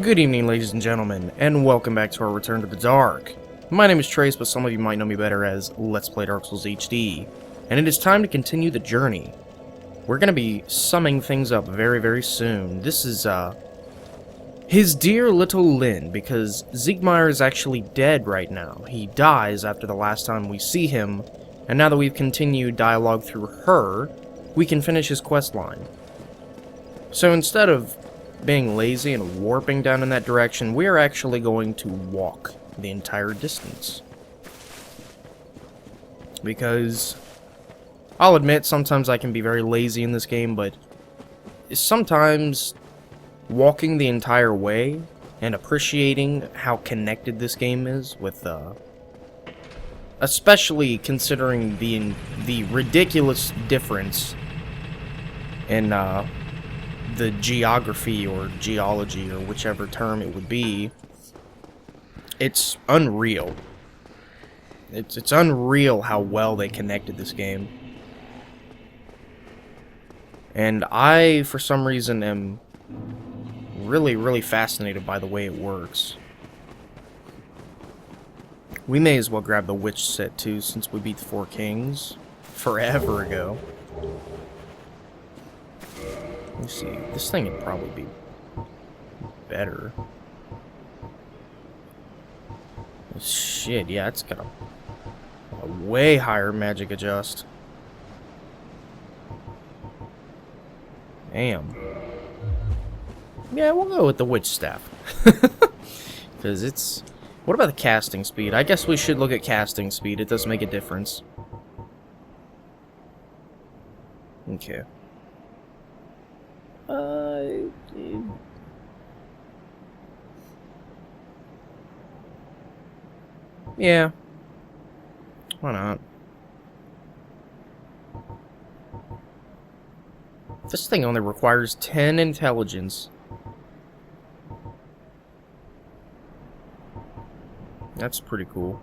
Good evening, ladies and gentlemen, and welcome back to our Return to the Dark. My name is Trace, but some of you might know me better as Let's Play Dark Souls HD, and it is time to continue the journey. We're going to be summing things up very, very soon. This is, his dear little Lynn, because Siegmeyer is actually dead right now. He dies after the last time we see him, and now that we've continued dialogue through her, we can finish his quest line. So instead of being lazy and warping down in that direction, we are actually going to walk the entire distance. Because, I'll admit, sometimes I can be very lazy in this game, but sometimes walking the entire way and appreciating how connected this game is with, especially considering the ridiculous difference in, the geography or geology or whichever term it would be, it's unreal. It's unreal how well they connected this game. And I, for some reason, am really fascinated by the way it works. We may as well grab the witch set too, since we beat the Four Kings forever ago. Let's see, this thing would probably be better. Shit, yeah, it's got a way higher magic adjust. Damn. Yeah, we'll go with the witch staff. Because it's... What about the casting speed? I guess we should look at casting speed. It does make a difference. Okay. Yeah. Why not? This thing only requires 10 intelligence. That's pretty cool.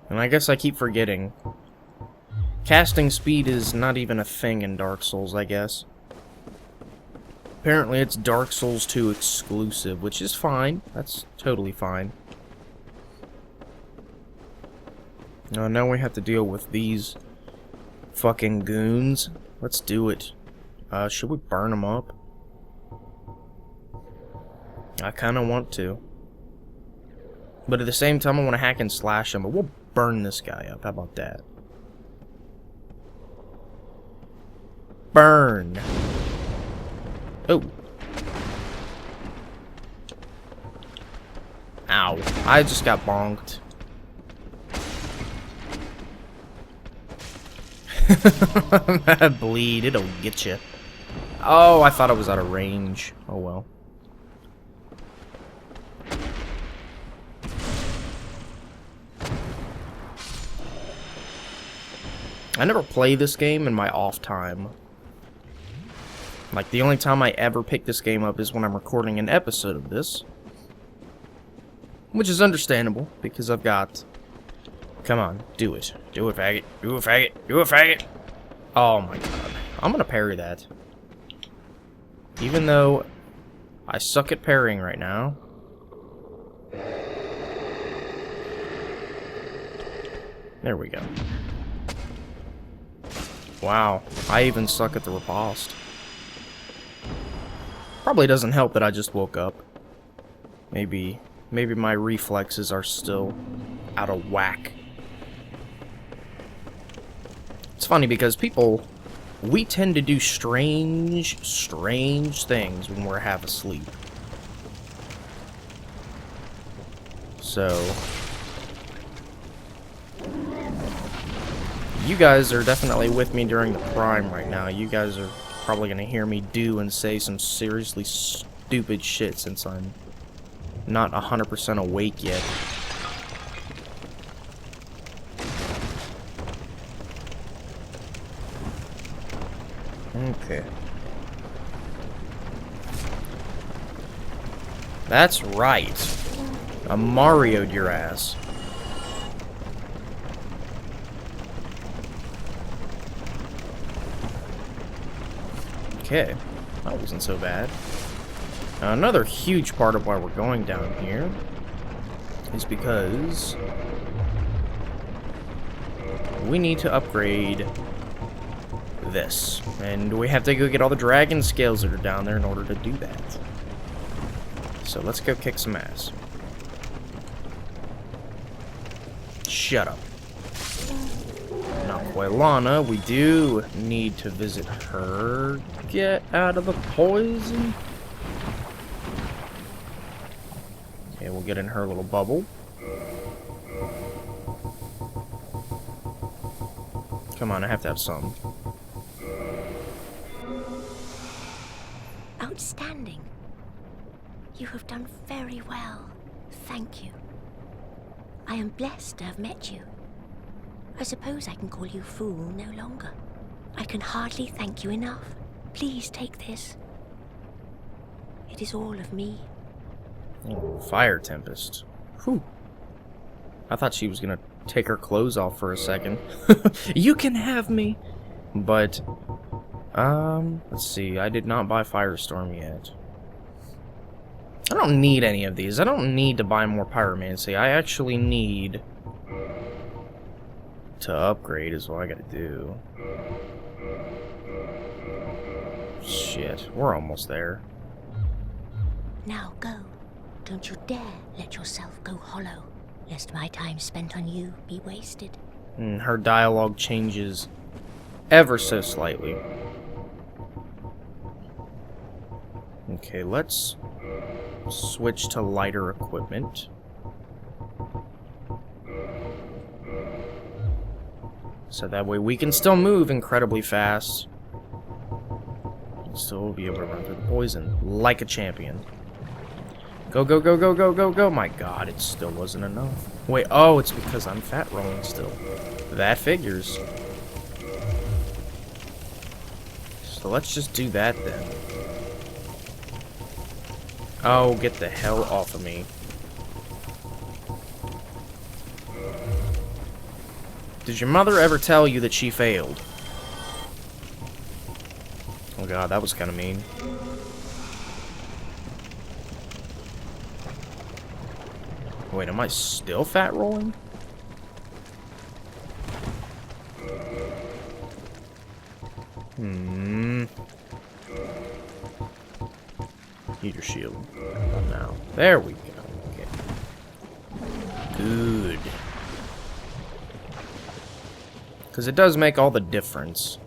And I guess I keep forgetting. Casting speed is not even a thing in Dark Souls, I guess. Apparently it's Dark Souls 2 exclusive, which is fine. That's totally fine. Now we have to deal with these fucking goons. Let's do it. Should we burn them up? I kinda want to. But at the same time I want to hack and slash them, but we'll burn this guy up. How about that? Burn. Oh. Ow. I just got bonked. That bleed, it'll get you. Oh, I thought it was out of range. Oh well. I never play this game in my off time. Like, the only time I ever pick this game up is when I'm recording an episode of this. Which is understandable, because I've got... Come on, do it. Do it, faggot. Do it, faggot. Do it, faggot. Oh my god. I'm gonna parry that. Even though I suck at parrying right now. There we go. Wow, I even suck at the riposte. Probably doesn't help that I just woke up. Maybe my reflexes are still out of whack. It's funny because we tend to do strange things when we're half asleep. So, you guys are definitely with me during the prime right now. You guys are probably gonna hear me do and say some seriously stupid shit since I'm not 100% awake yet. Okay. That's right. I Mario'd your ass. Okay, that wasn't so bad. Now, another huge part of why we're going down here is because we need to upgrade this. And we have to go get all the dragon scales that are down there in order to do that. So let's go kick some ass. Shut up. Now, Quailana, we do need to visit her. Get out of the poison. Okay, we'll get in her little bubble. Come on, I have to have some. Outstanding. You have done very well. Thank you. I am blessed to have met you. I suppose I can call you fool no longer. I can hardly thank you enough. Please take this. It is all of me. Oh, Fire Tempest. Whew. I thought she was gonna take her clothes off for a second. You can have me! But, let's see. I did not buy Firestorm yet. I don't need any of these. I don't need to buy more Pyromancy. I actually need to upgrade is what I gotta do. Shit, we're almost there. Now go. Don't you dare let yourself go hollow, lest my time spent on you be wasted. Her dialogue changes ever so slightly. Okay, let's switch to lighter equipment. So that way we can still move incredibly fast. And still be able to run through the poison like a champion. Go, go, go, go, go, go, go. My god, it still wasn't enough. Wait, oh, it's because I'm fat rolling still. That figures. So let's just do that then. Oh, get the hell off of me. Did your mother ever tell you that she failed? Oh god, that was kind of mean. Wait, am I still fat rolling? Need your shield. Now. There we go. Okay. Good. Because it does make all the difference.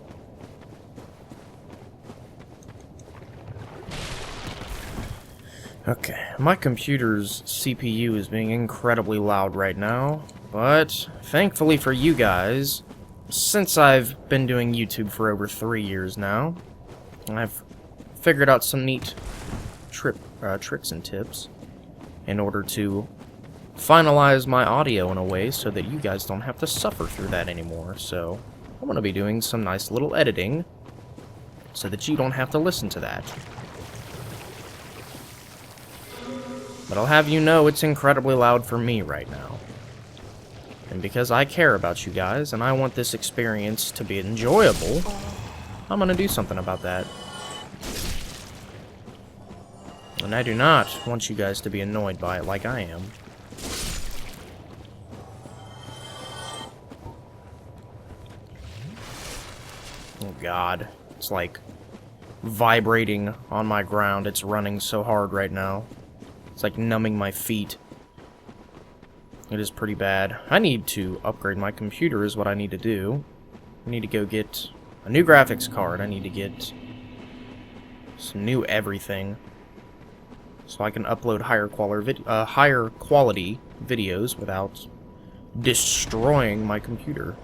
Okay, my computer's CPU is being incredibly loud right now, but thankfully for you guys, since I've been doing YouTube for over 3 years now, I've figured out some neat tricks and tips in order to finalize my audio in a way so that you guys don't have to suffer through that anymore. So I'm going to be doing some nice little editing so that you don't have to listen to that. But I'll have you know it's incredibly loud for me right now. And because I care about you guys and I want this experience to be enjoyable, I'm going to do something about that. And I do not want you guys to be annoyed by it like I am. Oh god, it's like vibrating on my ground. It's running so hard right now. It's like numbing my feet. It is pretty bad. I need to upgrade my computer is what I need to do. I need to go get a new graphics card. I need to get some new everything. So I can upload higher quality videos without destroying my computer.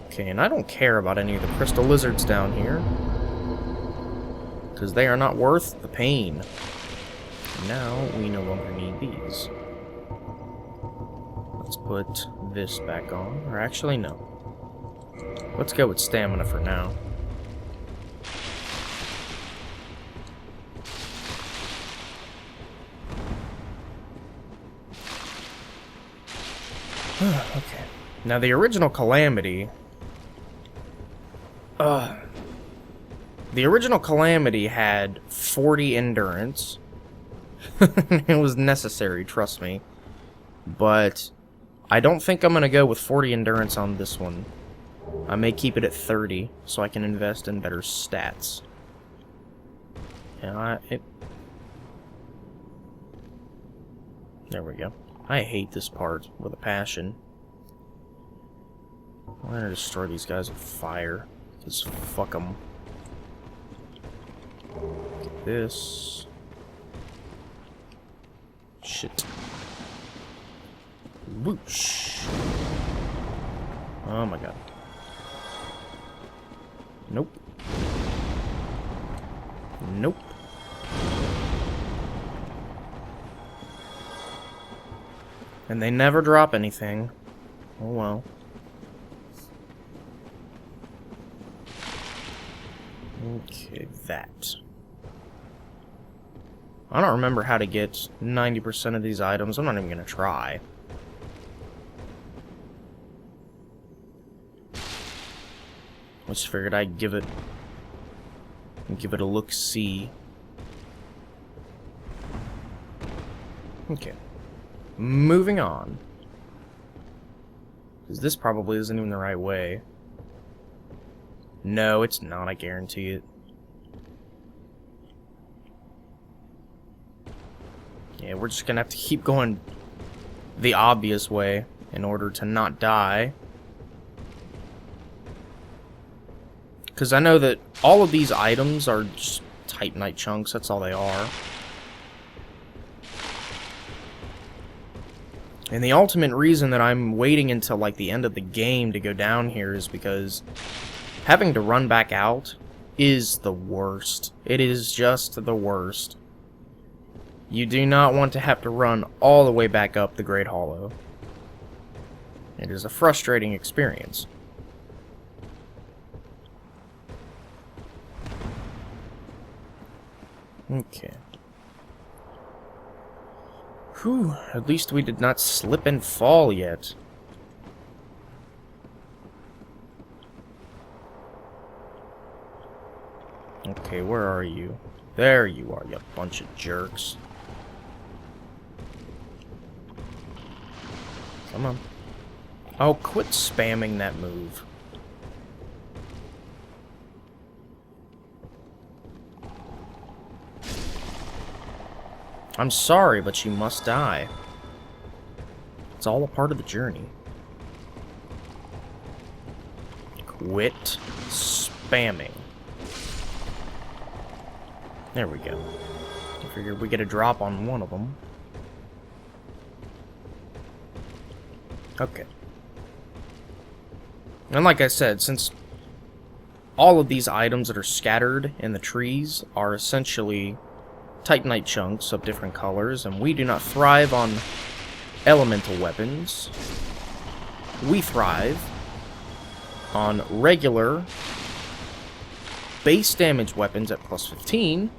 Okay, and I don't care about any of the crystal lizards down here, because they are not worth the pain. Now we no longer need these. Let's put this back on. Or actually, no. Let's go with stamina for now. Okay. Now the original Calamity... The original Calamity had 40 endurance. It was necessary, trust me. But I don't think I'm going to go with 40 endurance on this one. I may keep it at 30 so I can invest in better stats. Yeah, there we go. I hate this part with a passion. I'm gonna destroy these guys with fire. Because fuck them. Get this. Shit. Whoosh. Oh my god. Nope. Nope. And they never drop anything. Oh well. Okay, that. I don't remember how to get 90% of these items. I'm not even gonna try. I just figured I'd give it a look-see. Okay. Moving on. Because this probably isn't even the right way. No, it's not, I guarantee it. Yeah, we're just gonna have to keep going the obvious way in order to not die. Because I know that all of these items are just Titanite chunks, that's all they are. And the ultimate reason that I'm waiting until like the end of the game to go down here is because having to run back out is the worst. It is just the worst. You do not want to have to run all the way back up the Great Hollow. It is a frustrating experience. Okay. Whew, at least we did not slip and fall yet. Okay, where are you? There you are, you bunch of jerks. Come on. Oh, quit spamming that move. I'm sorry, but you must die. It's all a part of the journey. Quit spamming. There we go. I figured we get a drop on one of them. Okay. And like I said, since all of these items that are scattered in the trees are essentially Titanite chunks of different colors, and we do not thrive on elemental weapons. We thrive on regular base damage weapons at plus 15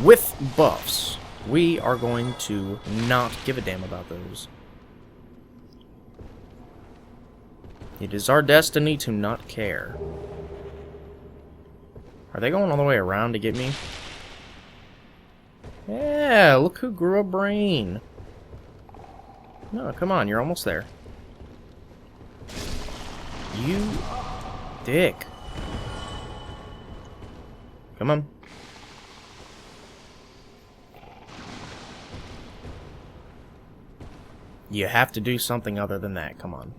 with buffs. We are going to not give a damn about those. It is our destiny to not care. Are they going all the way around to get me? Yeah, look who grew a brain. No, come on, you're almost there. You dick. Come on. You have to do something other than that, come on.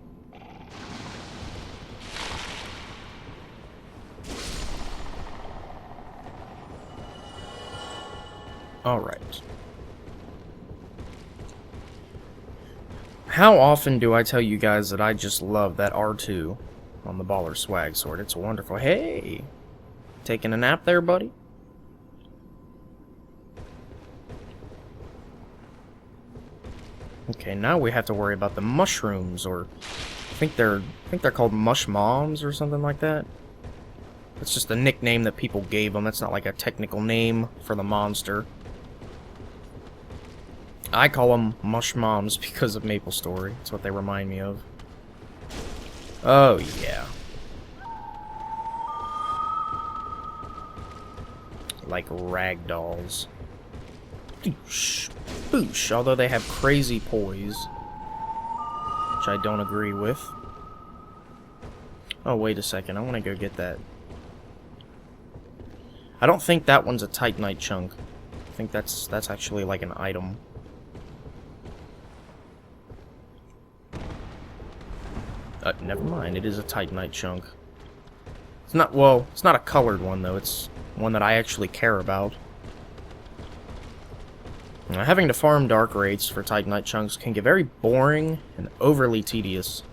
Alright. How often do I tell you guys that I just love that R2 on the Baller Swag Sword? It's wonderful. Hey! Taking a nap there, buddy? Okay, now we have to worry about the mushrooms, or I think they're called mush moms or something like that. It's just a nickname that people gave them. That's not like a technical name for the monster. I call them mush moms because of Maple Story. That's what they remind me of. Oh yeah. like rag dolls. Boosh. Boosh. Although they have crazy poise, which I don't agree with. Oh, wait a second. I want to go get that. I don't think that one's a Titanite chunk. I think that's actually like an item. Never mind. It is a Titanite chunk. It's not, well, it's not a colored one, though. It's one that I actually care about. Having to farm dark rates for Titanite chunks can get very boring and overly tedious.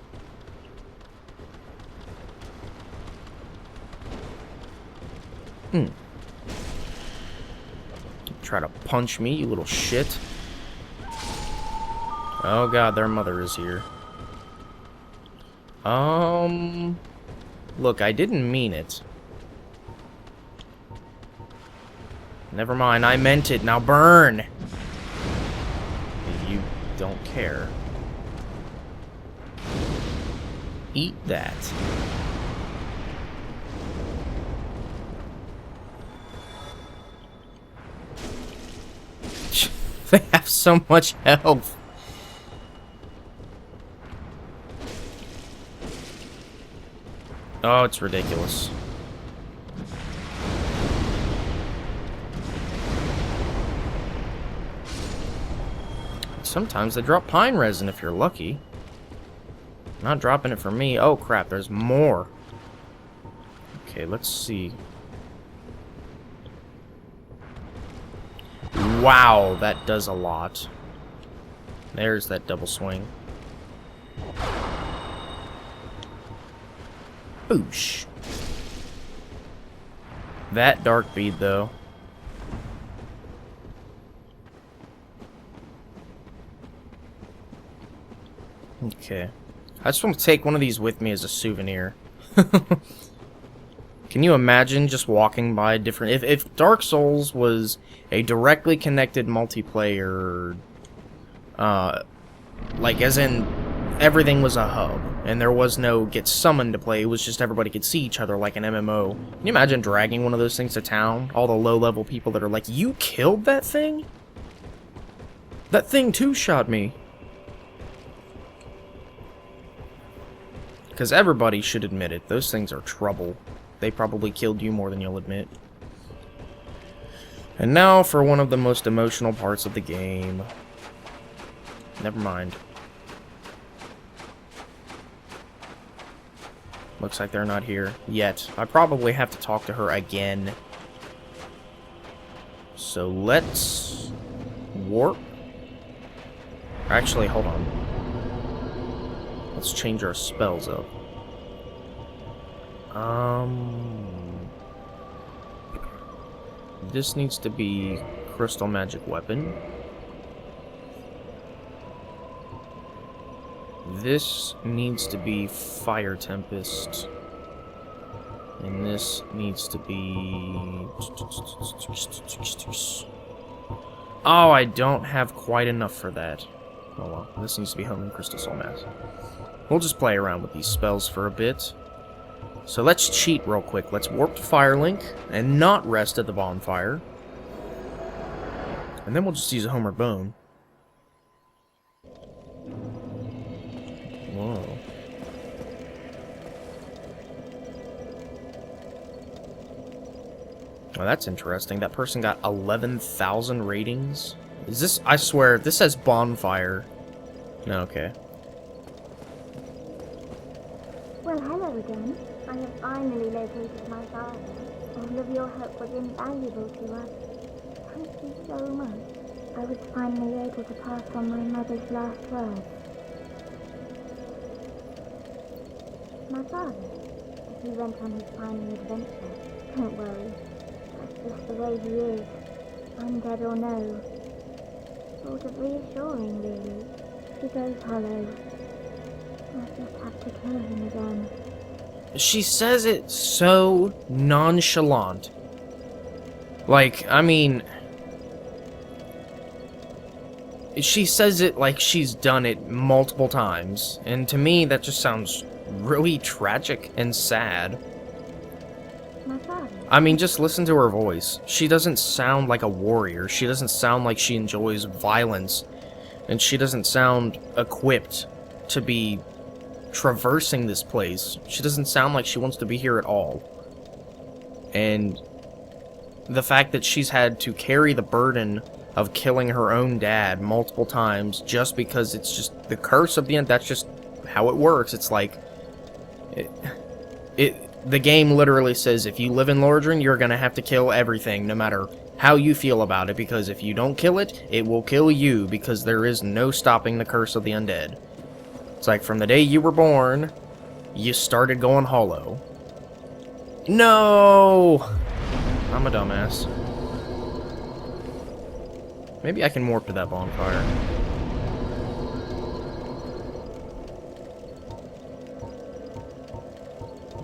Try to punch me, you little shit. Oh god, their mother is here. Look, I didn't mean it. Never mind, I meant it. Now burn! You don't care. Eat that. They have so much health. Oh, it's ridiculous. Sometimes they drop pine resin if you're lucky. Not dropping it for me. Oh crap, there's more. Okay, let's see. Wow, that does a lot. There's that double swing. Boosh. That dark bead, though. Okay. I just want to take one of these with me as a souvenir. Can you imagine just walking by different... If Dark Souls was a directly connected multiplayer... like, as in, everything was a hub, and there was no get summoned to play, it was just everybody could see each other like an MMO. Can you imagine dragging one of those things to town? All the low-level people that are like, you killed that thing? That thing two-shot me. Because everybody should admit it, those things are trouble. They probably killed you more than you'll admit. And now for one of the most emotional parts of the game. Never mind. Looks like they're not here yet. I probably have to talk to her again. So let's warp. Actually, hold on. Let's change our spells up. This needs to be Crystal Magic Weapon. This needs to be Fire Tempest. And this needs to be... Oh, I don't have quite enough for that. Oh well, this needs to be Homing Crystal Soul Mass. We'll just play around with these spells for a bit. So let's cheat real quick. Let's warp to Firelink and not rest at the bonfire. And then we'll just use a Homer Bone. Whoa. Oh, that's interesting. That person got 11,000 ratings. Is this... I swear, this says bonfire. No, okay. Well, hello again. I have finally located my father. All of your help was invaluable to us. Thank you so much. I was finally able to pass on my mother's last words. My father, he went on his final adventure. Don't worry. That's just the way he is. Undead or no. Sort of reassuring, really. He goes hollow. I just have to kill him again. She says it so nonchalant. Like, I mean... She says it like she's done it multiple times. And to me, that just sounds really tragic and sad. My father? I mean, just listen to her voice. She doesn't sound like a warrior. She doesn't sound like she enjoys violence. And she doesn't sound equipped to be traversing this place. She doesn't sound like she wants to be here at all. And the fact that she's had to carry the burden of killing her own dad multiple times just because it's just the curse of the end, that's just how it works. It's like... The game literally says if you live in Lordran, you're gonna have to kill everything, no matter how you feel about it, because if you don't kill it, it will kill you, because there is no stopping the curse of the undead. It's like from the day you were born, you started going hollow. No! I'm a dumbass. Maybe I can warp to that bonfire.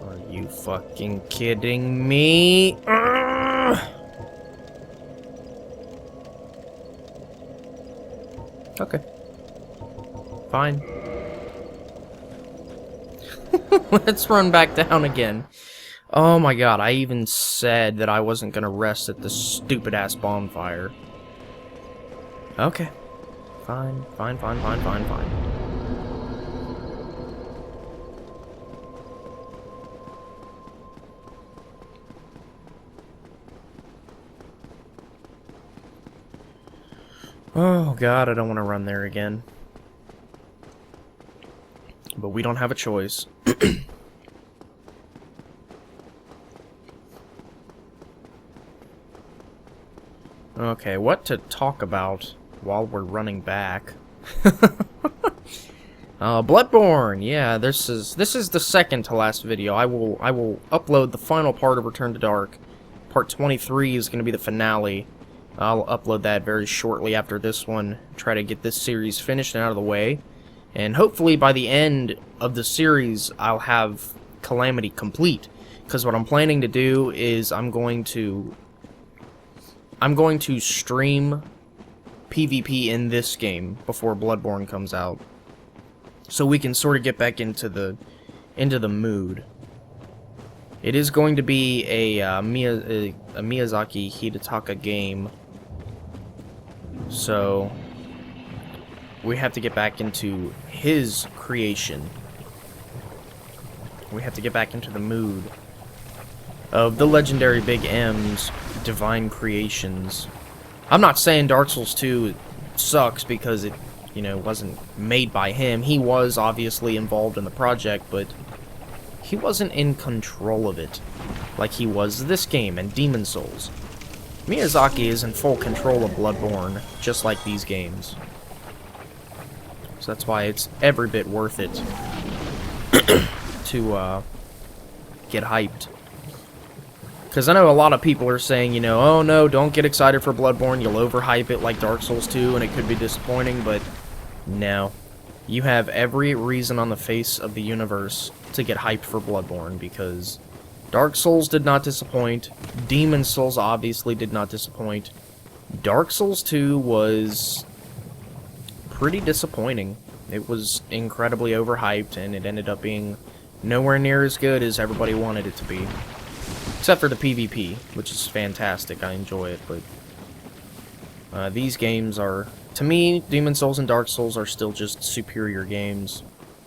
Are you fucking kidding me? Okay. Fine. Let's run back down again. Oh my god, I even said that I wasn't gonna rest at this stupid-ass bonfire. Okay. Fine, fine, fine, fine, fine, fine. Oh god, I don't want to run there again. But we don't have a choice. Okay, what to talk about while we're running back? Bloodborne. Yeah, this is the second to last video. I will upload the final part of Return to Dark. Part 23 is going to be the finale. I'll upload that very shortly after this one. Try to get this series finished and out of the way. And hopefully by the end of the series, I'll have Calamity complete. Because what I'm planning to do is I'm going to stream PvP in this game before Bloodborne comes out. So we can sort of get back into the mood. It is going to be a Miyazaki Hidetaka game. So we have to get back into his creation. We have to get back into the mood of the legendary Big M's divine creations. I'm not saying Dark Souls 2 sucks because it, you know, wasn't made by him. He was obviously involved in the project, but he wasn't in control of it like he was this game and Demon Souls. Miyazaki is in full control of Bloodborne, just like these games. So that's why it's every bit worth it to get hyped. Because I know a lot of people are saying, you know, oh no, don't get excited for Bloodborne, you'll overhype it like Dark Souls 2 and it could be disappointing, but no. You have every reason on the face of the universe to get hyped for Bloodborne, because Dark Souls did not disappoint, Demon Souls obviously did not disappoint, Dark Souls 2 was pretty disappointing. It was incredibly overhyped, and it ended up being nowhere near as good as everybody wanted it to be. Except for the PvP, which is fantastic, I enjoy it, but these games are, to me, Demon Souls and Dark Souls are still just superior games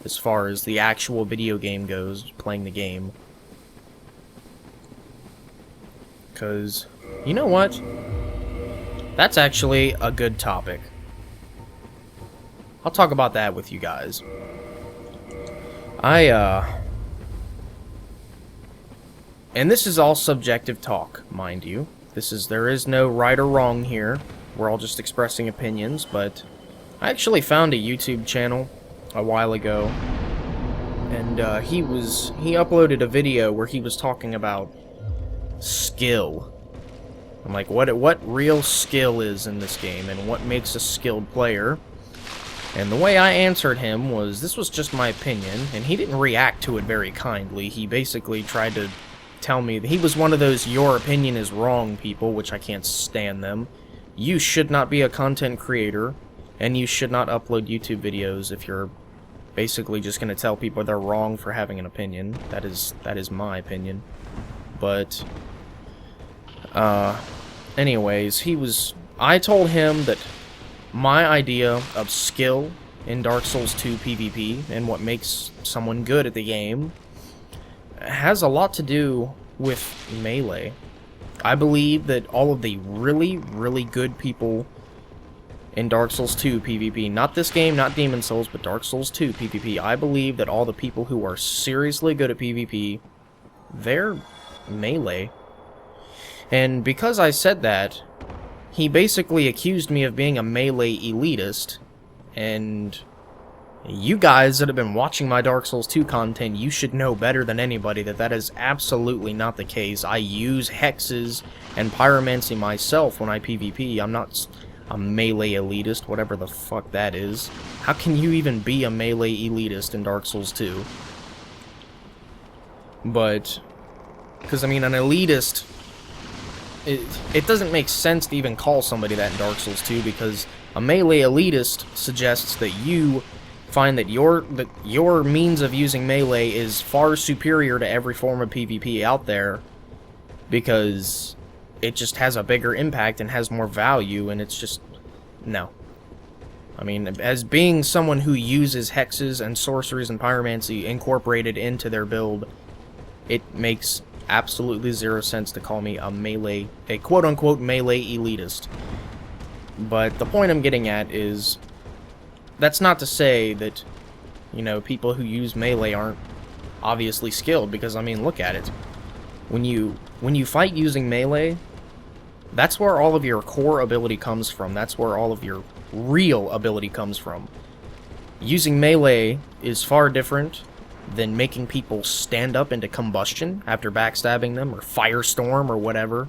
as far as the actual video game goes, playing the game. Because, you know what? That's actually a good topic. I'll talk about that with you guys. And this is all subjective talk, mind you. There is no right or wrong here. We're all just expressing opinions, but I actually found a YouTube channel a while ago, and he uploaded a video where he was talking about skill. I'm like, what real skill is in this game, and what makes a skilled player? And the way I answered him was, this was just my opinion, and he didn't react to it very kindly. He basically tried to tell me that he was one of those your opinion is wrong people, which I can't stand them. You should not be a content creator, and you should not upload YouTube videos if you're basically just going to tell people they're wrong for having an opinion. That is my opinion. but anyways, I told him that my idea of skill in Dark Souls 2 PvP and what makes someone good at the game has a lot to do with melee. I believe that all of the really, really good people in Dark Souls 2 PvP, not this game, not Demon Souls, but Dark Souls 2 PvP, I believe that all the people who are seriously good at PvP, they're melee. And because I said that, he basically accused me of being a melee elitist, and you guys that have been watching my Dark Souls 2 content, you should know better than anybody that that is absolutely not the case. I use hexes and pyromancy myself when I PvP. I'm not a melee elitist, whatever the fuck that is. How can you even be a melee elitist in Dark Souls 2? But, because I mean, an elitist, it doesn't make sense to even call somebody that in Dark Souls 2, because a melee elitist suggests that you find that your means of using melee is far superior to every form of PvP out there, because it just has a bigger impact and has more value, and it's just, no. I mean, as being someone who uses hexes and sorceries and pyromancy incorporated into their build, it makes absolutely zero sense to call me a quote-unquote melee elitist. But the point I'm getting at is, that's not to say that, you know, people who use melee aren't obviously skilled, because, I mean, look at it. When you fight using melee, that's where all of your core ability comes from. That's where all of your real ability comes from. Using melee is far different than making people stand up into combustion after backstabbing them, or firestorm, or whatever.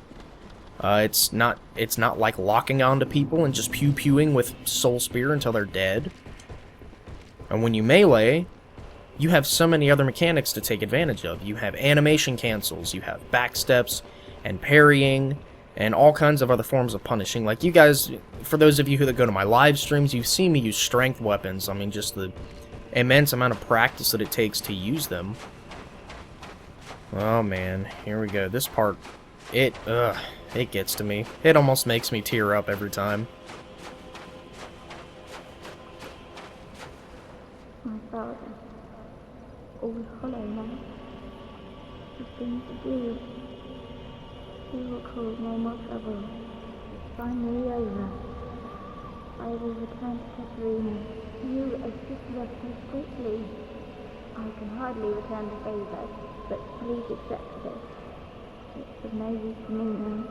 It's not like locking onto people and just pew-pewing with Soul Spear until they're dead. And when you melee, you have so many other mechanics to take advantage of. You have animation cancels, you have backsteps, and parrying, and all kinds of other forms of punishing. Like, you guys, for those of you who go to my live streams, you've seen me use strength weapons. I mean, just the immense amount of practice that it takes to use them. Oh man, here we go. This part, it gets to me. It almost makes me tear up every time. My father, old Hollow Knight, has things to do. He will cause no more trouble. It's finally over. I will return to Katarina. You assist us so quickly. I can hardly return the favor, but please accept this. It's of no use to me now.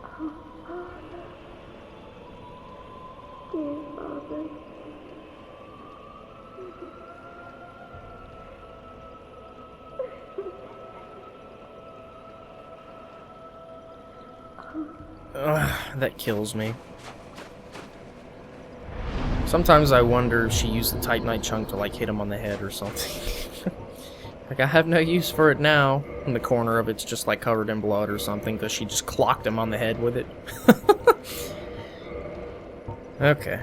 Oh, Father. Dear Father. That kills me. Sometimes I wonder if she used the Titanite chunk to, like, hit him on the head or something. Like, I have no use for it now. In the corner of it's just, like, covered in blood or something, because she just clocked him on the head with it. Okay.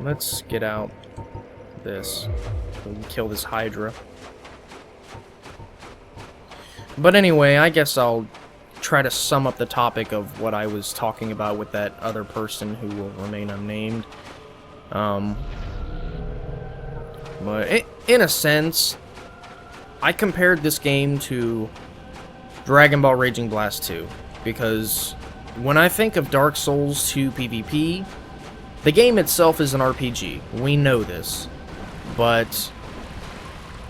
Let's get out this. We can kill this Hydra. But anyway, I guess I'll try to sum up the topic of what I was talking about with that other person who will remain unnamed. But in a sense, I compared this game to Dragon Ball Raging Blast 2, because when I think of Dark Souls 2 PvP, the game itself is an RPG. We know this. But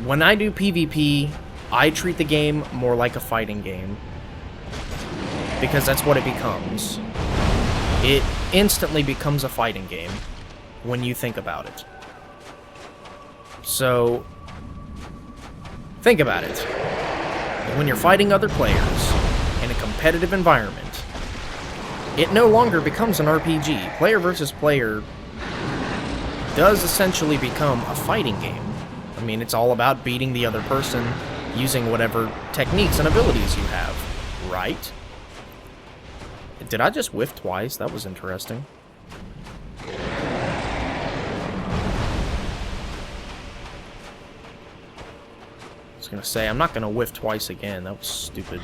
when I do PvP, I treat the game more like a fighting game, because that's what it becomes. It instantly becomes a fighting game when you think about it. So, think about it. When you're fighting other players in a competitive environment, it no longer becomes an RPG. Player versus player does essentially become a fighting game. I mean, it's all about beating the other person using whatever techniques and abilities you have, right? Did I just whiff twice? That was interesting. gonna say, I'm not gonna whiff twice again. That was stupid.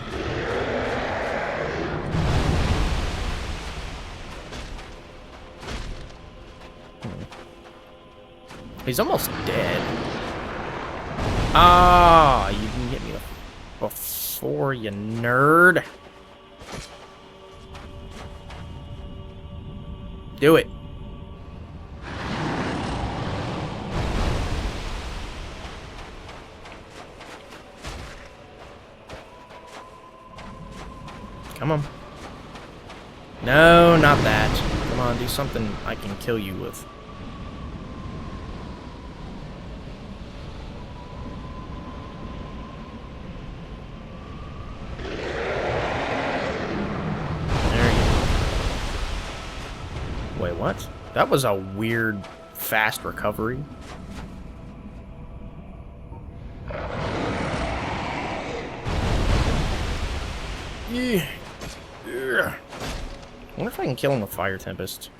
He's almost dead. Ah, you can get me before, you nerd. Do it. Come on. No, not that. Come on, do something I can kill you with. Wait, what? That was a weird, fast recovery. Yeah. I wonder if I can kill him with Fire Tempest.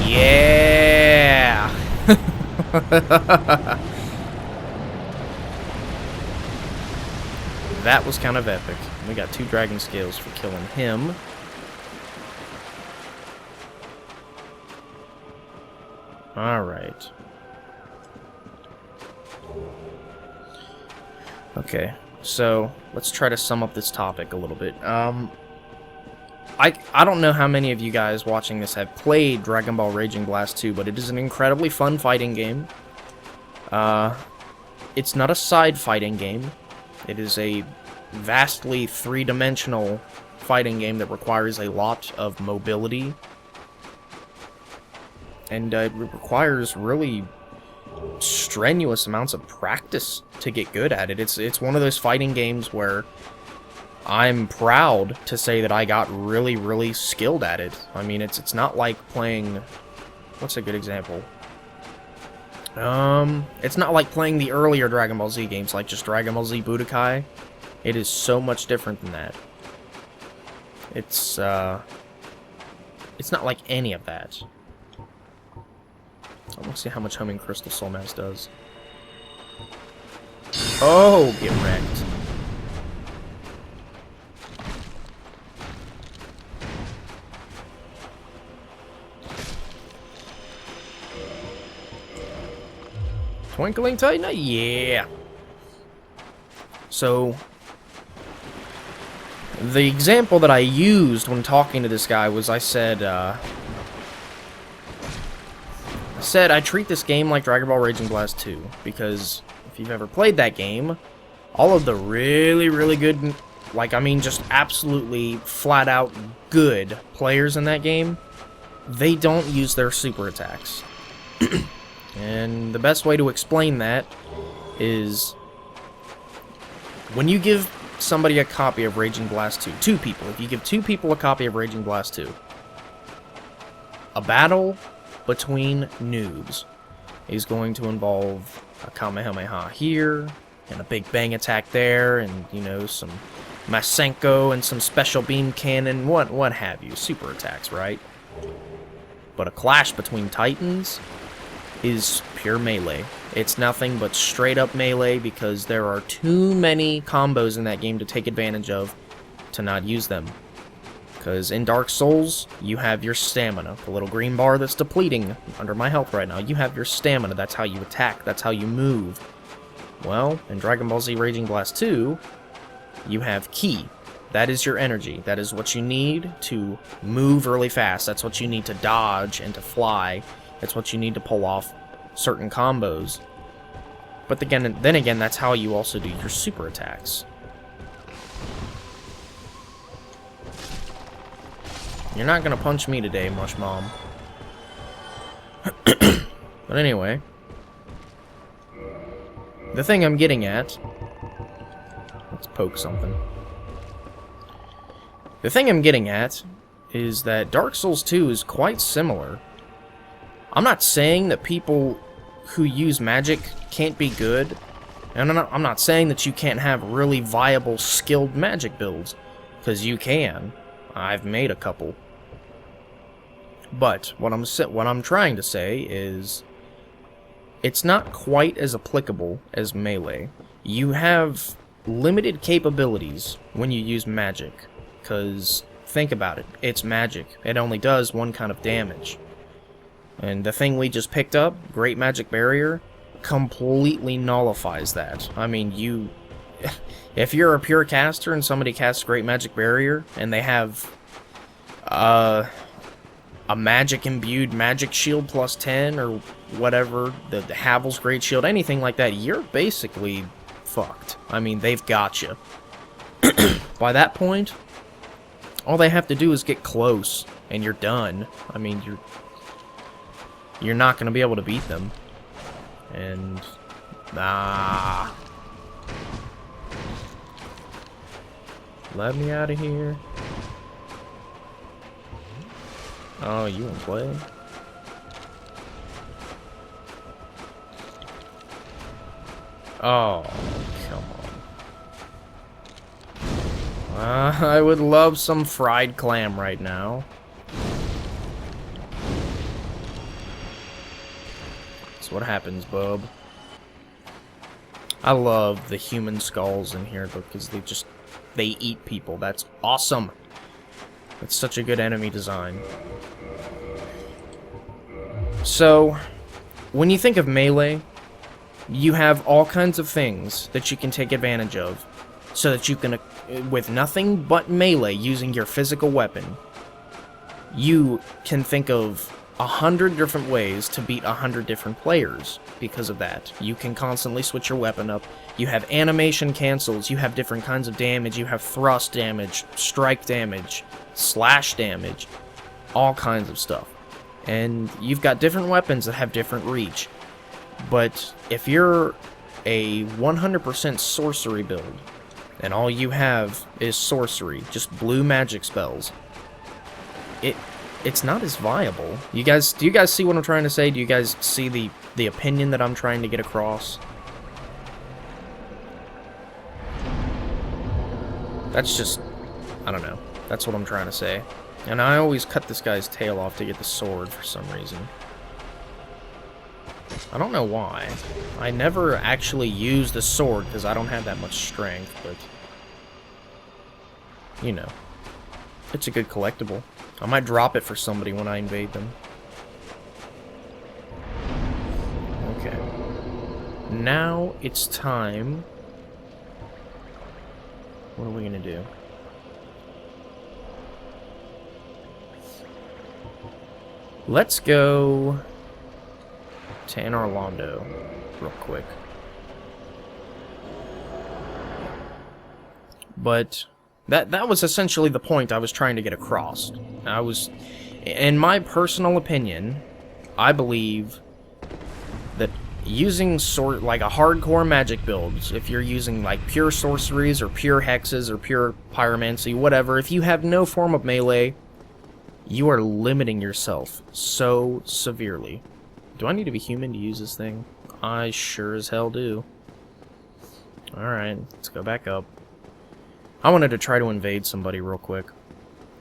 Yeah! That was kind of epic. We got 2 dragon scales for killing him. Alright. Okay, so let's try to sum up this topic a little bit. I don't know how many of you guys watching this have played Dragon Ball Raging Blast 2, but it is an incredibly fun fighting game. It's not a side fighting game. It is a vastly three-dimensional fighting game that requires a lot of mobility. And it requires really strenuous amounts of practice to get good at it. It's one of those fighting games where I'm proud to say that I got really, really skilled at it. I mean, it's not like playing... What's a good example? It's not like playing the earlier Dragon Ball Z games, like just Dragon Ball Z Budokai. It is so much different than that. It's not like any of that. I want to see how much Homing Crystal Soul Mass does. Oh, get wrecked. Twinkling Titan? Yeah. So, the example that I used when talking to this guy was I said I treat this game like Dragon Ball Raging Blast 2, because if you've ever played that game, all of the really, really good, like, I mean, just absolutely flat-out good players in that game, they don't use their super attacks. And the best way to explain that is when you give somebody a copy of Raging Blast 2, 2 people, if you give 2 people a copy of Raging Blast 2, a battle between noobs is going to involve a Kamehameha here, and a Big Bang attack there, and, you know, some Masenko and some Special Beam Cannon, what have you, super attacks, right? But a clash between Titans is pure melee. It's nothing but straight up melee because there are too many combos in that game to take advantage of to not use them. Because in Dark Souls, you have your stamina, the little green bar that's depleting under my health right now. You have your stamina, that's how you attack, that's how you move. Well, in Dragon Ball Z Raging Blast 2, you have Ki. That is your energy. That is what you need to move really fast. That's what you need to dodge and to fly. That's what you need to pull off certain combos. But then again, that's how you also do your super attacks. You're not gonna punch me today, Mush Mom. But anyway, the thing I'm getting at... Let's poke something. The thing I'm getting at is that Dark Souls 2 is quite similar. I'm not saying that people who use magic can't be good, and I'm not saying that you can't have really viable, skilled magic builds, because you can. I've made a couple. But what I'm trying to say is, it's not quite as applicable as melee. You have limited capabilities when you use magic, because think about it, it's magic. It only does one kind of damage. And the thing we just picked up, Great Magic Barrier, completely nullifies that. I mean, if you're a pure caster and somebody casts Great Magic Barrier, and they have a magic-imbued magic shield plus 10, or whatever, the Havel's Great Shield, anything like that, you're basically fucked. I mean, they've got you. By that point, all they have to do is get close, and you're done. I mean, you're not going to be able to beat them. And, let me out of here. Oh, you want to play? Oh, come on. I would love some fried clam right now. That's what happens, bub. I love the human skulls in here because they eat people. That's awesome. It's such a good enemy design. So, when you think of melee, you have all kinds of things that you can take advantage of, so that you can, with nothing but melee, using your physical weapon, you can think of 100 different ways to beat 100 different players because of that. You can constantly switch your weapon up. You have animation cancels, you have different kinds of damage, you have thrust damage, strike damage, slash damage, all kinds of stuff. And you've got different weapons that have different reach. But if you're a 100% sorcery build, and all you have is sorcery, just blue magic spells, it's not as viable. Do you guys see what I'm trying to say? Do you guys see the opinion that I'm trying to get across? That's just, I don't know. That's what I'm trying to say. And I always cut this guy's tail off to get the sword for some reason. I don't know why. I never actually use the sword because I don't have that much strength, but you know, it's a good collectible. I might drop it for somebody when I invade them. Okay. Now it's time. What are we gonna do? Let's go to Orlando real quick. But that was essentially the point I was trying to get across. In my personal opinion, I believe that using like a hardcore magic build, if you're using like pure sorceries or pure hexes or pure pyromancy, whatever, if you have no form of melee, you are limiting yourself so severely. Do I need to be human to use this thing? I sure as hell do. Alright, let's go back up. I wanted to try to invade somebody real quick.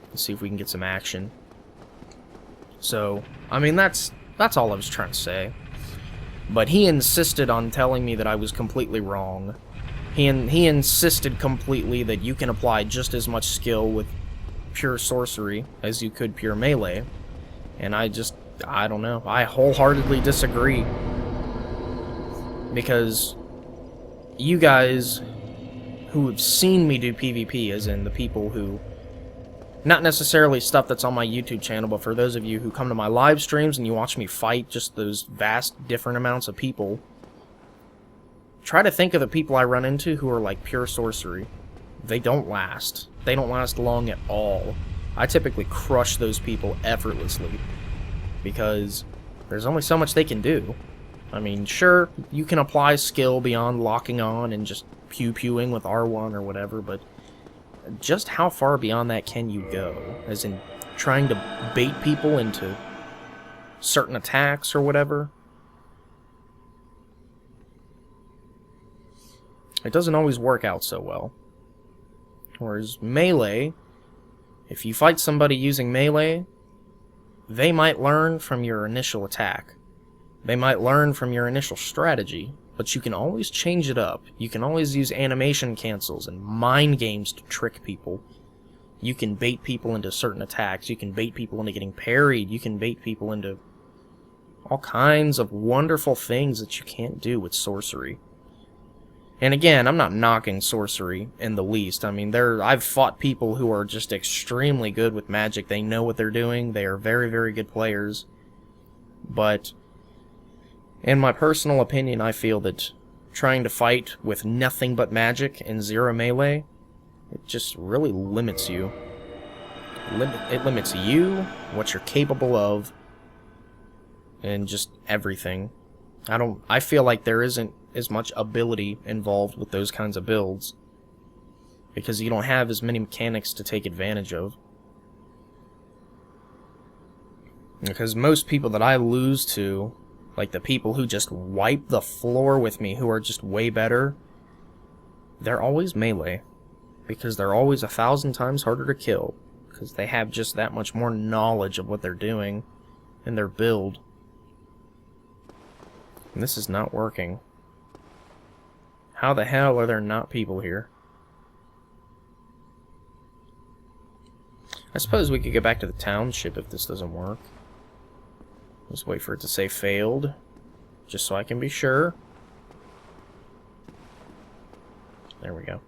Let's see if we can get some action. So, I mean, that's all I was trying to say. But he insisted on telling me that I was completely wrong. He insisted completely that you can apply just as much skill with pure sorcery as you could pure melee. And I don't know. I wholeheartedly disagree. Because you guys who have seen me do PvP, as in the people who, not necessarily stuff that's on my YouTube channel, but for those of you who come to my live streams and you watch me fight just those vast different amounts of people, try to think of the people I run into who are like pure sorcery. They don't last. They don't last long at all. I typically crush those people effortlessly because there's only so much they can do. I mean, sure, you can apply skill beyond locking on and just pew-pewing with R1 or whatever, but just how far beyond that can you go? As in, trying to bait people into certain attacks or whatever? It doesn't always work out so well. Whereas melee, if you fight somebody using melee, they might learn from your initial attack. They might learn from your initial strategy, but you can always change it up. You can always use animation cancels and mind games to trick people. You can bait people into certain attacks. You can bait people into getting parried. You can bait people into all kinds of wonderful things that you can't do with sorcery. And again, I'm not knocking sorcery in the least. I mean, I've fought people who are just extremely good with magic. They know what they're doing. They are very, very good players. But in my personal opinion, I feel that trying to fight with nothing but magic and zero melee, it just really limits you. It limits you, what you're capable of, and just everything. I feel like there isn't as much ability involved with those kinds of builds, because you don't have as many mechanics to take advantage of. Because most people that I lose to, like the people who just wipe the floor with me, who are just way better, they're always melee. Because they're always 1,000 times harder to kill. Because they have just that much more knowledge of what they're doing in their build. And this is not working. How the hell are there not people here? I suppose we could get back to the township if this doesn't work. Just wait for it to say failed, just so I can be sure. There we go.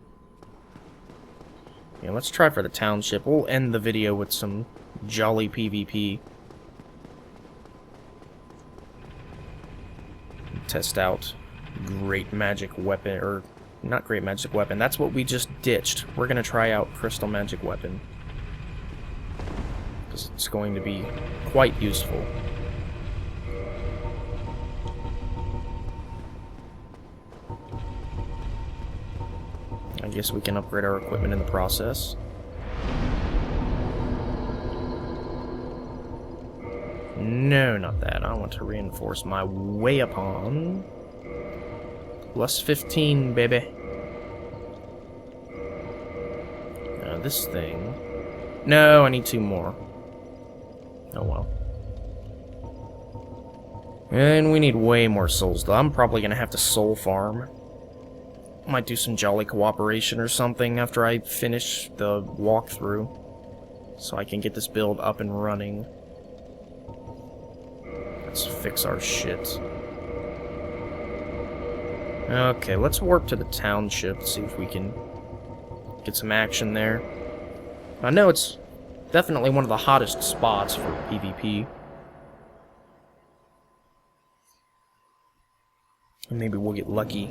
Yeah, let's try for the township. We'll end the video with some jolly PvP. Test out great magic weapon, or not great magic weapon. That's what we just ditched. We're gonna try out crystal magic weapon, because it's going to be quite useful. I guess we can upgrade our equipment in the process. No, not that. I want to reinforce my way upon. Plus 15, baby. This thing. No, I need 2 more. Oh well. And we need way more souls, though. I'm probably going to have to soul farm. Might do some jolly cooperation or something after I finish the walkthrough, so I can get this build up and running. Let's fix our shit. Okay, let's warp to the township, see if we can get some action there. I know it's definitely one of the hottest spots for PvP. And maybe we'll get lucky.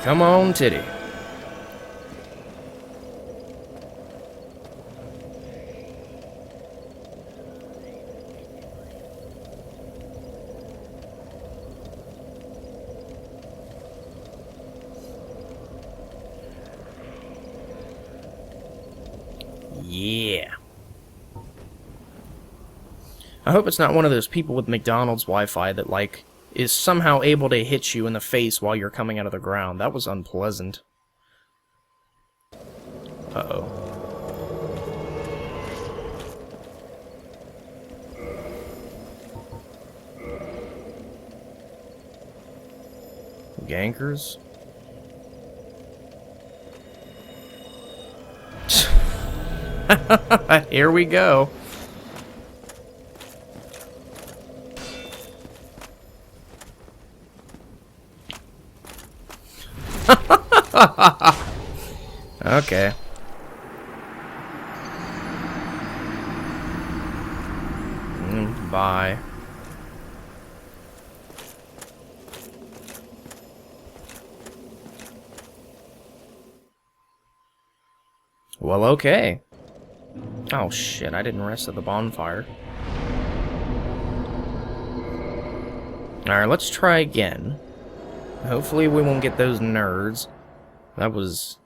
Come on, titty. Yeah. I hope it's not one of those people with McDonald's Wi-Fi that, like, is somehow able to hit you in the face while you're coming out of the ground. That was unpleasant. Uh-oh. Gankers? Here we go. Okay. Bye. Well, okay. Oh shit, I didn't rest at the bonfire. Alright, let's try again. Hopefully we won't get those nerds. That was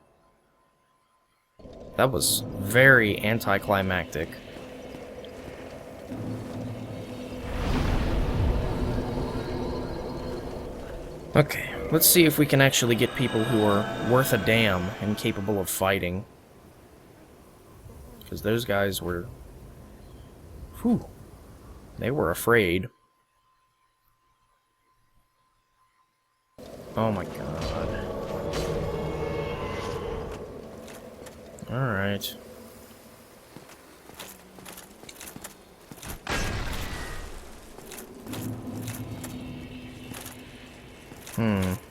very anticlimactic. Okay. Let's see if we can actually get people who are worth a damn and capable of fighting. Because those guys were... Whew. They were afraid. Oh my god. Alright.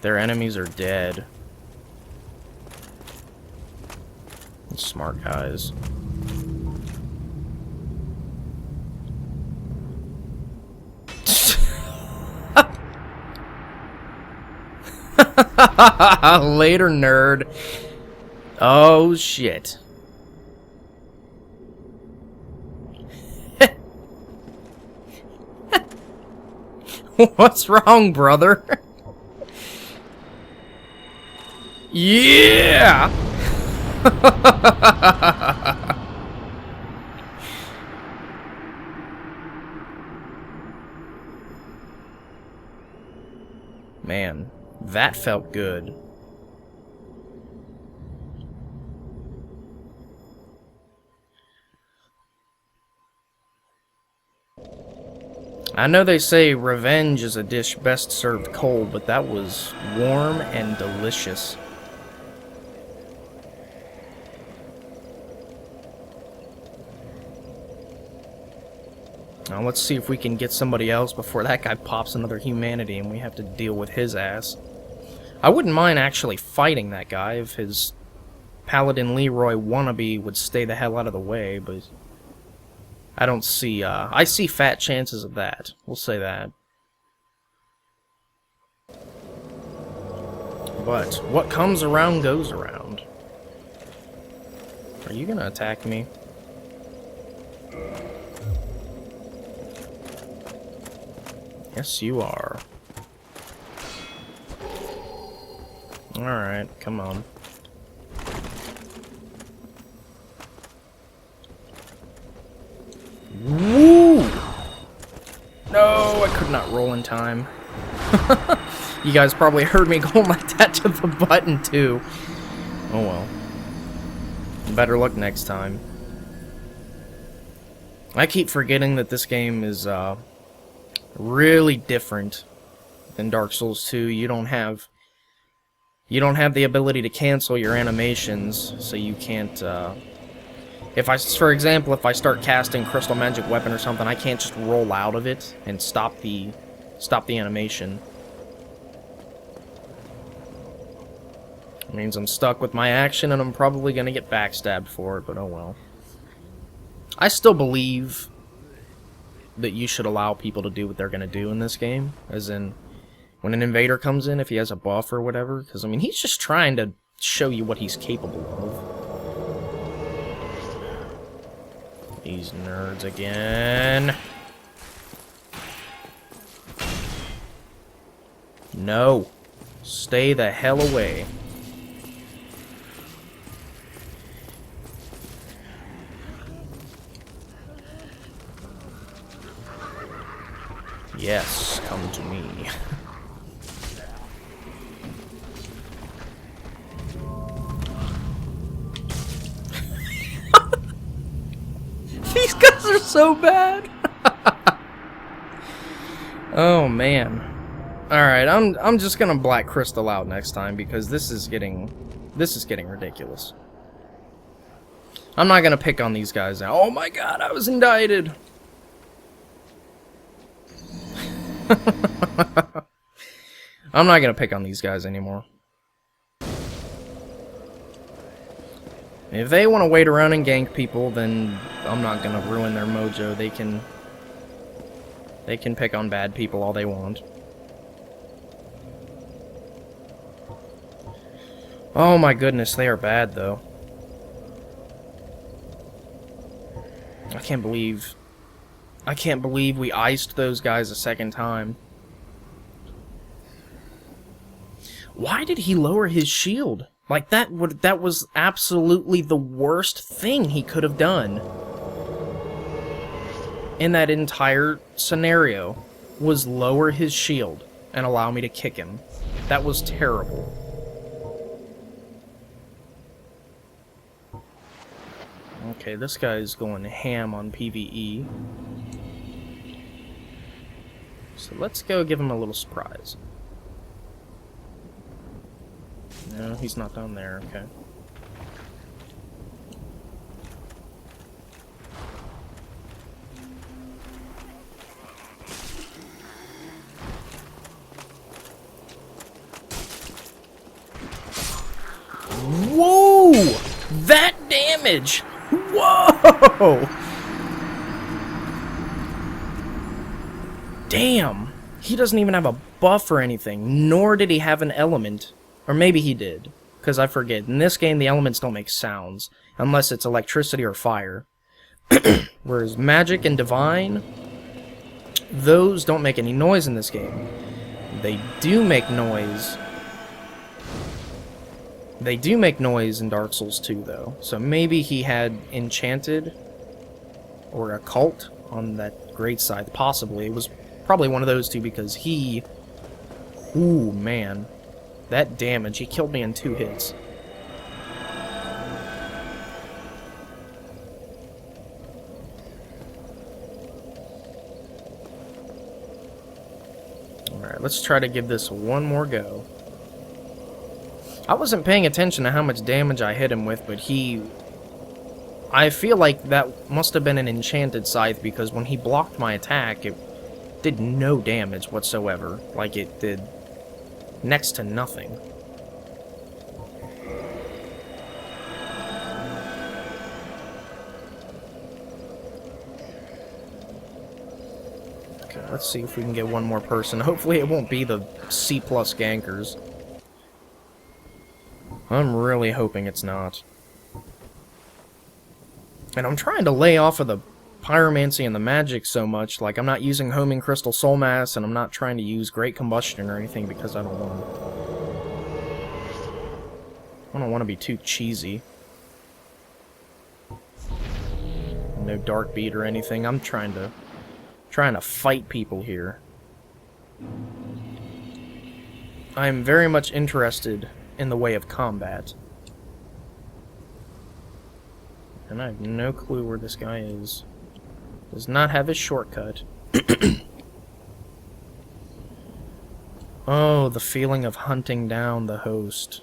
Their enemies are dead. Smart guys. Later, nerd. Oh, shit. What's wrong, brother? Yeah! Man, that felt good. I know they say revenge is a dish best served cold, but that was warm and delicious. Now let's see if we can get somebody else before that guy pops another humanity and we have to deal with his ass. I wouldn't mind actually fighting that guy if his Paladin Leroy wannabe would stay the hell out of the way, but I don't see, I see fat chances of that. We'll say that. But what comes around goes around. Are you gonna attack me? Yes, you are. Alright, come on. Woo! No, I could not roll in time. You guys probably heard me go like that to the button, too. Oh well. Better luck next time. I keep forgetting that this game is, really different than Dark Souls 2. You don't have the ability to cancel your animations, so you can't, for example, if I start casting Crystal Magic Weapon or something, I can't just roll out of it and stop the animation. It means I'm stuck with my action, and I'm probably gonna get backstabbed for it, but oh well. I still believe that you should allow people to do what they're gonna do in this game, as in, when an invader comes in, if he has a buff or whatever, because, I mean, he's just trying to show you what he's capable of. These nerds again. No. Stay the hell away. Yes, come to me. These guys are so bad. Oh man. Alright, I'm just gonna black crystal out next time because this is getting ridiculous. I'm not gonna pick on these guys now. Oh my god, I was indicted. I'm not gonna pick on these guys anymore. If they want to wait around and gank people, then I'm not gonna ruin their mojo. They can pick on bad people all they want. Oh my goodness, they are bad though. I can't believe we iced those guys a second time. Why did he lower his shield? Like, that was absolutely the worst thing he could have done in that entire scenario, was lower his shield and allow me to kick him. That was terrible. Okay, this guy's going ham on PvE. So let's go give him a little surprise. No, he's not down there, okay. Whoa! That damage! Whoa! Damn! He doesn't even have a buff or anything, nor did he have an element. Or maybe he did, because I forget. In this game, the elements don't make sounds, unless it's electricity or fire. Whereas magic and divine, those don't make any noise in this game. They do make noise. They do make noise in Dark Souls 2, though. So maybe he had enchanted or occult on that great side. Possibly. It was probably one of those two because he... Ooh, man. That damage. He killed me in 2 hits. Alright, let's try to give this one more go. I wasn't paying attention to how much damage I hit him with, but I feel like that must have been an enchanted scythe, because when he blocked my attack, it did no damage whatsoever. Like, it did next to nothing. Okay, let's see if we can get one more person. Hopefully it won't be the C+ gankers. I'm really hoping it's not. And I'm trying to lay off of the pyromancy and the magic so much. Like, I'm not using homing crystal soul mass, and I'm not trying to use great combustion or anything because I don't want to be too cheesy. No dark beat or anything. I'm trying to fight people here. I'm very much interested in the way of combat. And I have no clue where this guy is. Does not have his shortcut. Oh, the feeling of hunting down the host.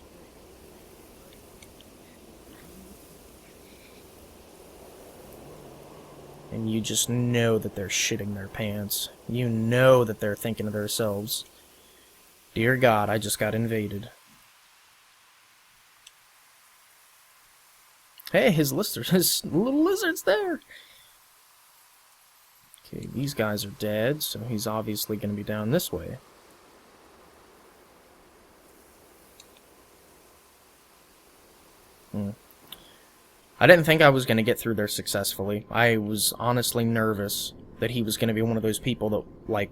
And you just know that they're shitting their pants. You know that they're thinking of themselves, dear God, I just got invaded. Hey, his little lizard's there. Okay, these guys are dead, so he's obviously going to be down this way. I didn't think I was going to get through there successfully. I was honestly nervous that he was going to be one of those people that, like,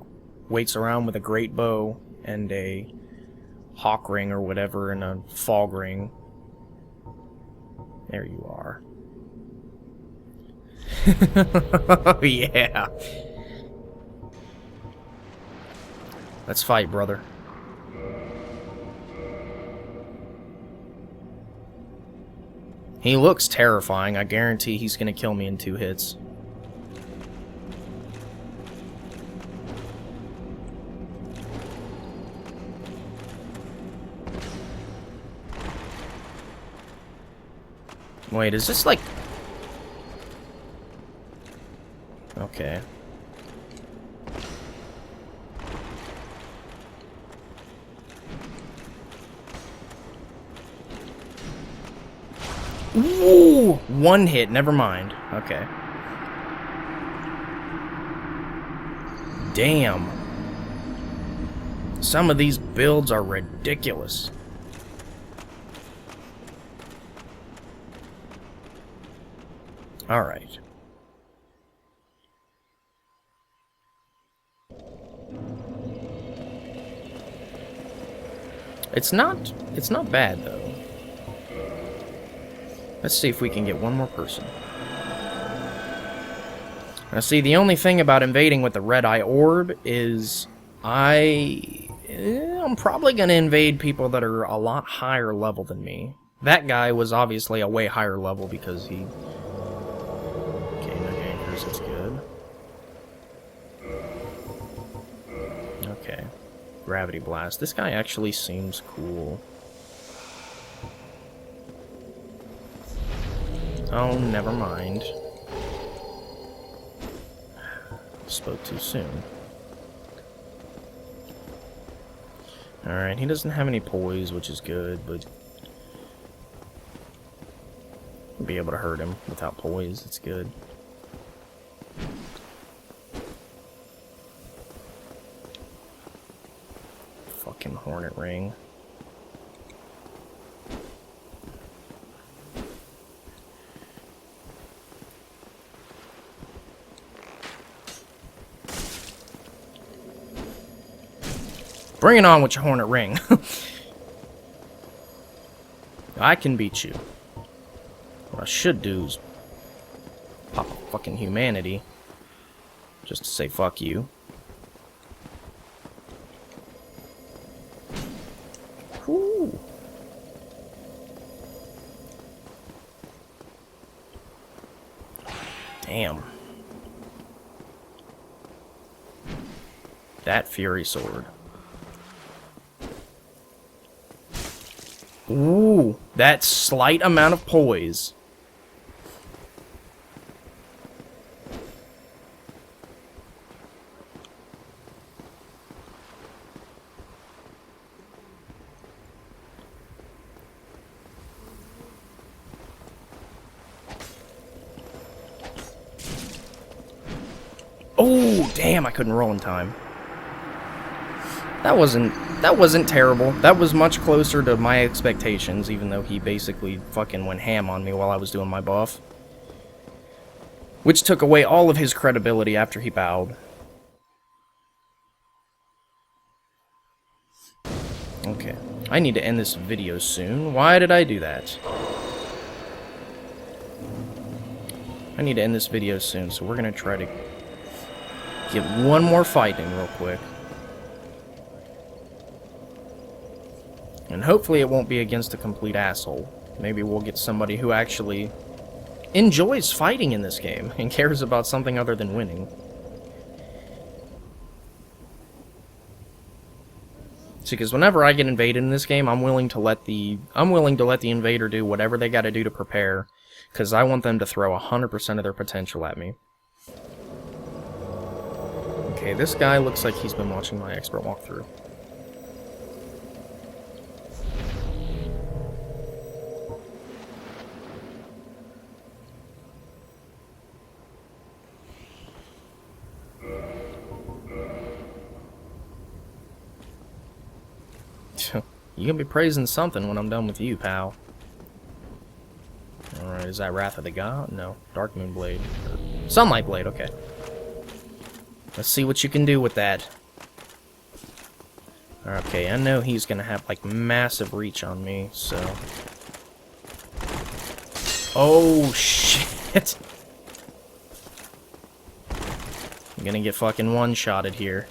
waits around with a great bow and a hawk ring or whatever and a fog ring. There you are. Oh, yeah. Let's fight, brother. He looks terrifying. I guarantee he's gonna kill me in 2 hits. Wait, is this like... Okay. Ooh! 1 hit, never mind. Okay. Damn. Some of these builds are ridiculous. Alright. It's not bad though. Let's see if we can get one more person. Now see, the only thing about invading with the red eye orb is I I'm probably going to invade people that are a lot higher level than me. That guy was obviously a way higher level because he... Okay, no gankers, that's good. Okay. Gravity Blast. This guy actually seems cool. Oh, never mind. Spoke too soon. Alright, he doesn't have any poise, which is good, but... I'll be able to hurt him without poise, it's good. Fucking Hornet Ring. Bring it on with your Hornet Ring. I can beat you. What I should do is pop a fucking humanity. Just to say fuck you. Whew. Damn. That Fury Sword. Ooh, that slight amount of poise. Oh, damn, I couldn't roll in time. That wasn't terrible. That was much closer to my expectations, even though he basically fucking went ham on me while I was doing my buff. Which took away all of his credibility after he bowed. Okay. I need to end this video soon. Why did I do that? I need to end this video soon, so we're gonna try to get one more fight in real quick. And hopefully it won't be against a complete asshole. Maybe we'll get somebody who actually enjoys fighting in this game and cares about something other than winning. See, because whenever I get invaded in this game, I'm willing to let the invader do whatever they got to do to prepare, because I want them to throw 100% of their potential at me. Okay, this guy looks like he's been watching my expert walkthrough. You gonna be praising something when I'm done with you, pal. Alright, is that Wrath of the God? No. Dark Moon Blade. Sunlight Blade, okay. Let's see what you can do with that. Okay, I know he's gonna have, like, massive reach on me, so... Oh, shit! I'm gonna get fucking one-shotted here.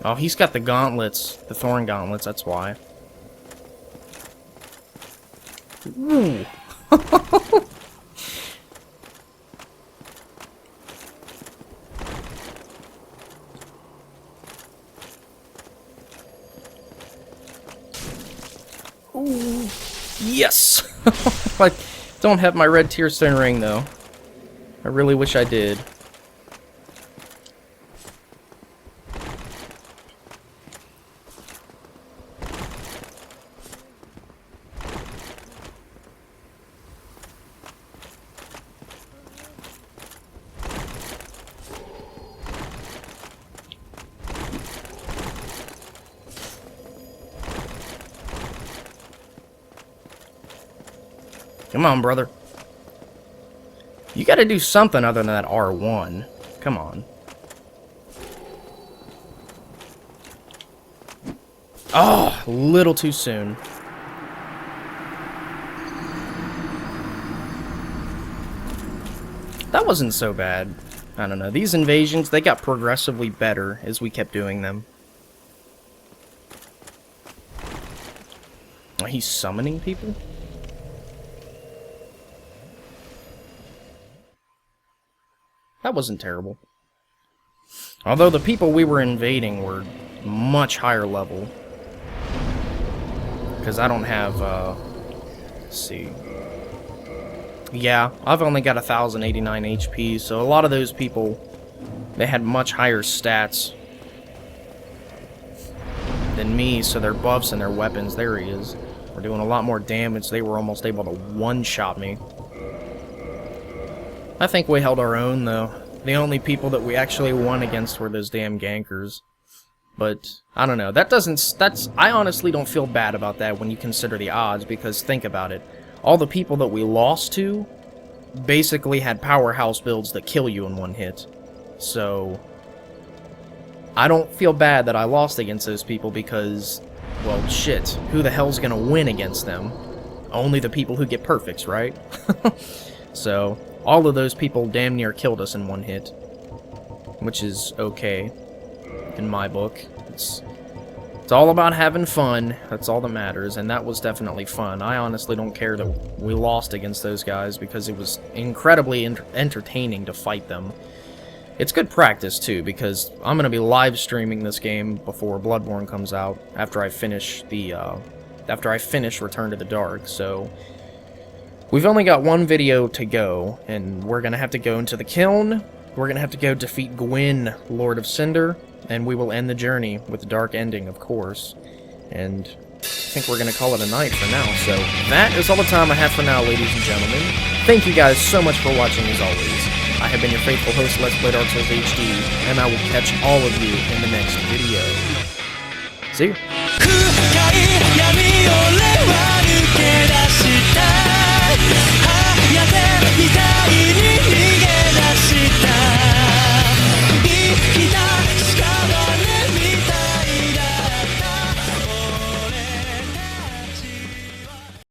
Oh, he's got the gauntlets, the thorn gauntlets, that's why. Ooh. Ooh. Yes! I don't have my red tearstone ring, though. I really wish I did. Come on, brother. You gotta do something other than that R1. Come on. Oh, a little too soon. That wasn't so bad. I don't know. These invasions, they got progressively better as we kept doing them. Oh, he's summoning people? That wasn't terrible. Although the people we were invading were much higher level. Because I don't have, let's see. Yeah, I've only got 1,089 HP, so a lot of those people, they had much higher stats than me, so their buffs and their weapons, there he is, were doing a lot more damage. They were almost able to one-shot me. I think we held our own, though. The only people that we actually won against were those damn gankers. But, I don't know, I honestly don't feel bad about that when you consider the odds, because think about it. All the people that we lost to basically had powerhouse builds that kill you in one hit. So, I don't feel bad that I lost against those people because, well, shit, who the hell's gonna win against them? Only the people who get perfects, right? So, all of those people damn near killed us in one hit. Which is okay, in my book. It's all about having fun. That's all that matters, and that was definitely fun. I honestly don't care that we lost against those guys because it was incredibly entertaining to fight them. It's good practice too, because I'm gonna be live streaming this game before Bloodborne comes out after I finish Return to the Dark. So we've only got one video to go, and we're gonna have to go into the kiln. We're gonna have to go defeat Gwyn, Lord of Cinder. And we will end the journey with the dark ending, of course. And I think we're going to call it a night for now. So that is all the time I have for now, ladies and gentlemen. Thank you guys so much for watching, as always. I have been your faithful host, Let's Play Dark Souls HD, and I will catch all of you in the next video. See you.